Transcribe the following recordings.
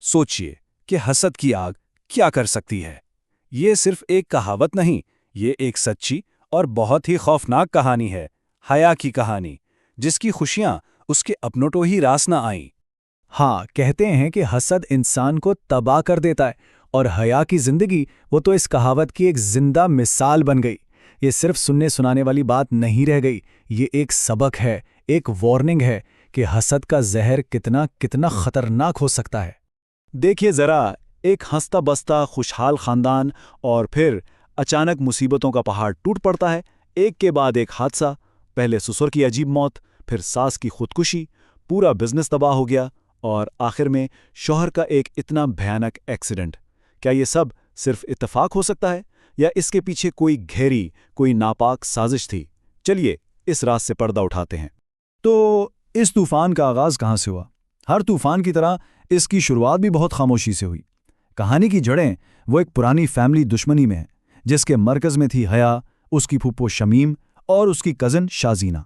सोचिए कि हसद की आग क्या कर सकती है। ये सिर्फ एक कहावत नहीं, ये एक सच्ची और बहुत ही खौफनाक कहानी है, हया की कहानी, जिसकी खुशियां उसके अपनों तो ही रास न आईं। हाँ, कहते हैं कि हसद इंसान को तबाह कर देता है और हया की जिंदगी वो तो इस कहावत की एक जिंदा मिसाल बन गई। ये सिर्फ सुनने सुनाने वाली बात नहीं रह गई, ये एक सबक है, एक वार्निंग है कि हसद का जहर कितना कितना खतरनाक हो सकता है। देखिए जरा, एक हंसता बसता खुशहाल खानदान और फिर अचानक मुसीबतों का पहाड़ टूट पड़ता है। एक के बाद एक हादसा, पहले ससुर की अजीब मौत, फिर सास की खुदकुशी, पूरा बिजनेस तबाह हो गया और आखिर में शौहर का एक इतना भयानक एक्सीडेंट। क्या ये सब सिर्फ इत्तेफाक हो सकता है या इसके पीछे कोई गहरी, कोई नापाक साजिश थी? चलिए इस रात से पर्दा उठाते हैं। तो इस तूफान का आगाज कहाँ से हुआ? हर तूफान की तरह इसकी शुरुआत भी बहुत खामोशी से हुई। कहानी की जड़ें वो एक पुरानी फैमिली दुश्मनी में है, जिसके मरकज में थी हया, उसकी फूफो शमीम और उसकी कजन शाजीना।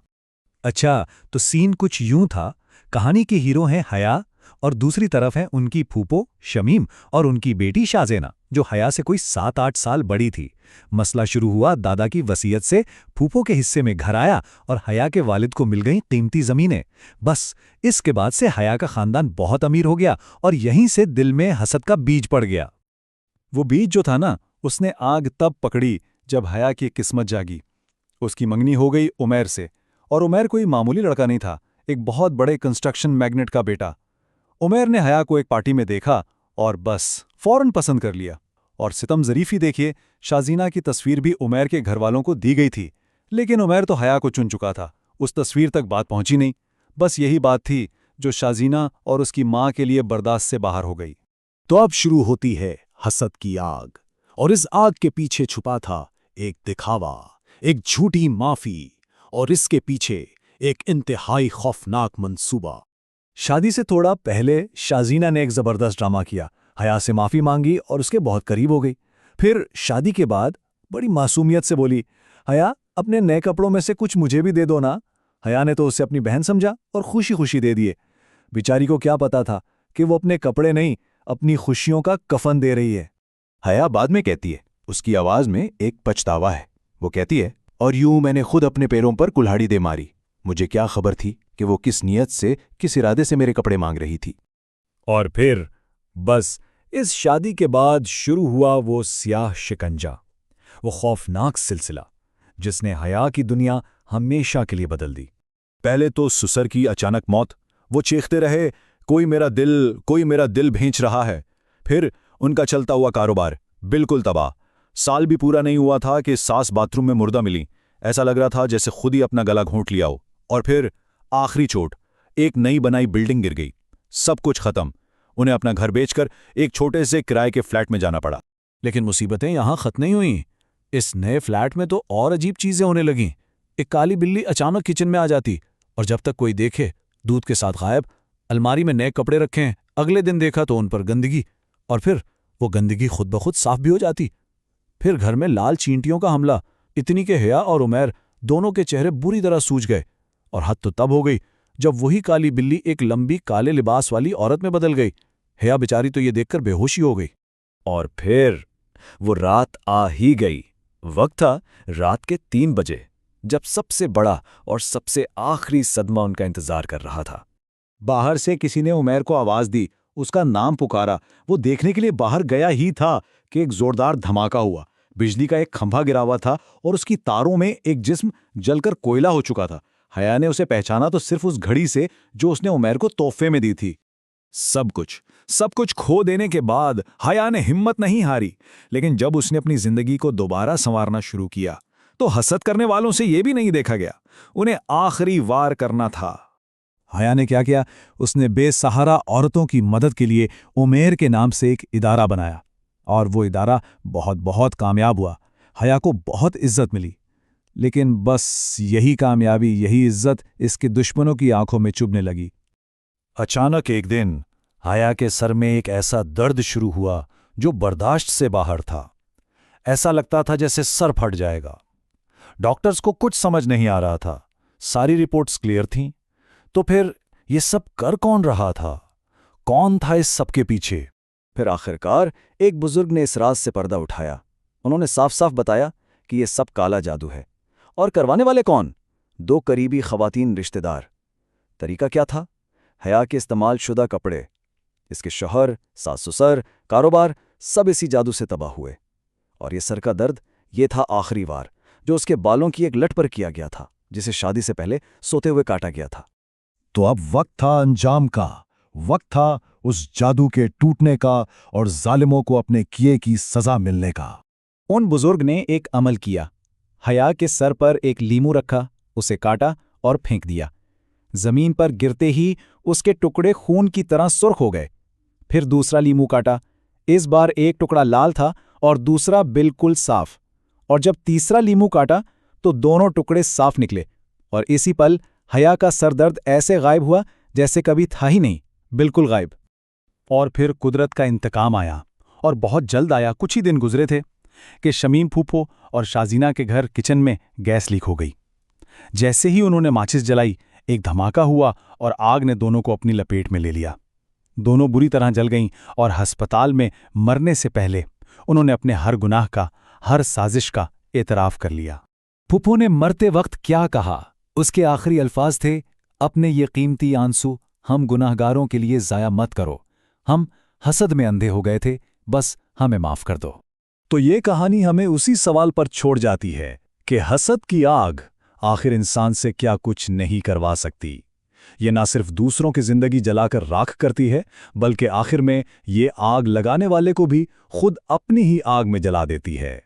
अच्छा, तो सीन कुछ यूं था। कहानी के हीरो हैं हया और दूसरी तरफ है उनकी फूफो शमीम और उनकी बेटी शाजेना, जो हया से कोई 7-8 साल बड़ी थी। मसला शुरू हुआ दादा की वसीयत से। फूफो के हिस्से में घर आया और हया के वालिद को मिल गईं कीमती जमीनें। बस इसके बाद से हया का खानदान बहुत अमीर हो गया और यहीं से दिल में हसद का बीज पड़ गया। वो बीज जो था ना, उसने आग तब पकड़ी जब हया की किस्मत जागी। उसकी मंगनी हो गई उमैर से, और उमैर कोई मामूली लड़का नहीं था, एक बहुत बड़े कंस्ट्रक्शन मैग्नेट का बेटा। उमैर ने हया को एक पार्टी में देखा और बस फौरन पसंद कर लिया। और सितम ज़रीफ़ी देखिए, शाजीना की तस्वीर भी उमैर के घरवालों को दी गई थी, लेकिन उमैर तो हया को चुन चुका था। उस तस्वीर तक बात पहुंची नहीं। बस यही बात थी जो शाजीना और उसकी माँ के लिए बर्दाश्त से बाहर हो गई। तो अब शुरू होती है हसद की आग, और इस आग के पीछे छुपा था एक दिखावा, एक झूठी माफी, और इसके पीछे एक इंतहाई खौफनाक मंसूबा। शादी से थोड़ा पहले शाजीना ने एक जबरदस्त ड्रामा किया, हया से माफी मांगी और उसके बहुत करीब हो गई। फिर शादी के बाद बड़ी मासूमियत से बोली, हया अपने नए कपड़ों में से कुछ मुझे भी दे दो ना। हया ने तो उसे अपनी बहन समझा और खुशी खुशी दे दिए। बेचारी को क्या पता था कि वो अपने कपड़े नहीं, अपनी खुशियों का कफन दे रही है। हया बाद में कहती है, उसकी आवाज में एक पछतावा है। वो कहती है, और यूं मैंने खुद अपने पैरों पर कुल्हाड़ी दे मारी। मुझे क्या खबर थी कि वो किस नियत से, किस इरादे से मेरे कपड़े मांग रही थी। और फिर बस इस शादी के बाद शुरू हुआ वो स्याह शिकंजा, वो खौफनाक सिलसिला जिसने हया की दुनिया हमेशा के लिए बदल दी। पहले तो ससुर की अचानक मौत, वो चीखते रहे, कोई मेरा दिल भींच रहा है। फिर उनका चलता हुआ कारोबार बिल्कुल तबाह। साल भी पूरा नहीं हुआ था कि सास बाथरूम में मुर्दा मिली। ऐसा लग रहा था जैसे खुद ही अपना गला घोंट लिया हो। और फिर आखिरी चोट, एक नई बनाई बिल्डिंग गिर गई, सब कुछ खत्म। उन्हें अपना घर बेचकर एक छोटे से किराए के फ्लैट में जाना पड़ा। लेकिन मुसीबतें यहां खत्म नहीं हुई। इस नए फ्लैट में तो और अजीब चीजें होने लगीं। एक काली बिल्ली अचानक किचन में आ जाती और जब तक कोई देखे दूध के साथ गायब। अलमारी में नए कपड़े रखे हैं, अगले दिन देखा तो उन पर गंदगी, और फिर वो गंदगी खुद ब खुद साफ भी हो जाती। फिर घर में लाल चींटियों का हमला, इतनी के हया और उमैर दोनों के चेहरे बुरी तरह सूज गए। और हद तो तब हो गई जब वही काली बिल्ली एक लंबी काले लिबास वाली औरत में बदल गई। हया बेचारी तो ये देखकर बेहोशी हो गई। और फिर वो रात आ ही गई। वक्त था रात के 3 बजे, जब सबसे बड़ा और सबसे आखिरी सदमा उनका इंतजार कर रहा था। बाहर से किसी ने उमैर को आवाज दी, उसका नाम पुकारा। वो देखने के लिए बाहर गया ही था कि एक जोरदार धमाका हुआ। बिजली का एक खंभा गिरा हुआ था और उसकी तारों में एक जिस्म जलकर कोयला हो चुका था। हया ने उसे पहचाना तो सिर्फ उस घड़ी से जो उसने उमैर को तोहफे में दी थी। सब कुछ खो देने के बाद हया ने हिम्मत नहीं हारी, लेकिन जब उसने अपनी जिंदगी को दोबारा संवारना शुरू किया तो हसद करने वालों से यह भी नहीं देखा गया, उन्हें आखिरी वार करना था। हया ने क्या किया? उसने बेसहारा औरतों की मदद के लिए उमैर के नाम से एक इदारा बनाया, और वो इदारा बहुत बहुत कामयाब हुआ। हया को बहुत इज्जत मिली, लेकिन बस यही कामयाबी, यही इज्जत इसके दुश्मनों की आंखों में चुभने लगी। अचानक एक दिन हया के सर में एक ऐसा दर्द शुरू हुआ जो बर्दाश्त से बाहर था। ऐसा लगता था जैसे सर फट जाएगा। डॉक्टर्स को कुछ समझ नहीं आ रहा था। सारी रिपोर्ट्स क्लियर थीं। तो फिर ये सब कर कौन रहा था? कौन था इस सब के पीछे? फिर आखिरकार एक बुजुर्ग ने इस राज से पर्दा उठाया। उन्होंने साफ साफ बताया कि यह सब काला जादू है। और करवाने वाले कौन? 2 करीबी खवातीन रिश्तेदार। तरीका क्या था? हया के इस्तेमाल शुदा कपड़े। इसके शौहर, सास ससुर, कारोबार सब इसी जादू से तबाह हुए। और ये सर का दर्द, ये था आखिरी वार जो उसके बालों की एक लट पर किया गया था, जिसे शादी से पहले सोते हुए काटा गया था। तो अब वक्त था अंजाम का, वक्त था उस जादू के टूटने का और जालिमों को अपने किए की सजा मिलने का। उन बुजुर्ग ने एक अमल किया। हया के सर पर एक लीमू रखा, उसे काटा और फेंक दिया। जमीन पर गिरते ही उसके टुकड़े खून की तरह सुर्ख हो गए। फिर दूसरा लीमू काटा। इस बार एक टुकड़ा लाल था और दूसरा बिल्कुल साफ। और जब तीसरा लीमू काटा तो दोनों टुकड़े साफ निकले। और इसी पल हया का सरदर्द ऐसे गायब हुआ जैसे कभी था ही नहीं, बिल्कुल गायब। और फिर कुदरत का इंतकाम आया, और बहुत जल्द आया। कुछ ही दिन गुजरे थे कि शमीम फूफो और शाजीना के घर किचन में गैस लीक हो गई। जैसे ही उन्होंने माचिस जलाई, एक धमाका हुआ और आग ने दोनों को अपनी लपेट में ले लिया। दोनों बुरी तरह जल गईं और अस्पताल में मरने से पहले उन्होंने अपने हर गुनाह का, हर साजिश का एतराफ़ कर लिया। फूफो ने मरते वक्त क्या कहा? उसके आखिरी अल्फाज थे, अपने ये कीमती आंसू हम गुनाहगारों के लिए ज़ाया मत करो। हम हसद में अंधे हो गए थे, बस हमें माफ़ कर दो। तो ये कहानी हमें उसी सवाल पर छोड़ जाती है कि हसद की आग आखिर इंसान से क्या कुछ नहीं करवा सकती। ये ना सिर्फ दूसरों की जिंदगी जलाकर राख करती है, बल्कि आखिर में ये आग लगाने वाले को भी खुद अपनी ही आग में जला देती है।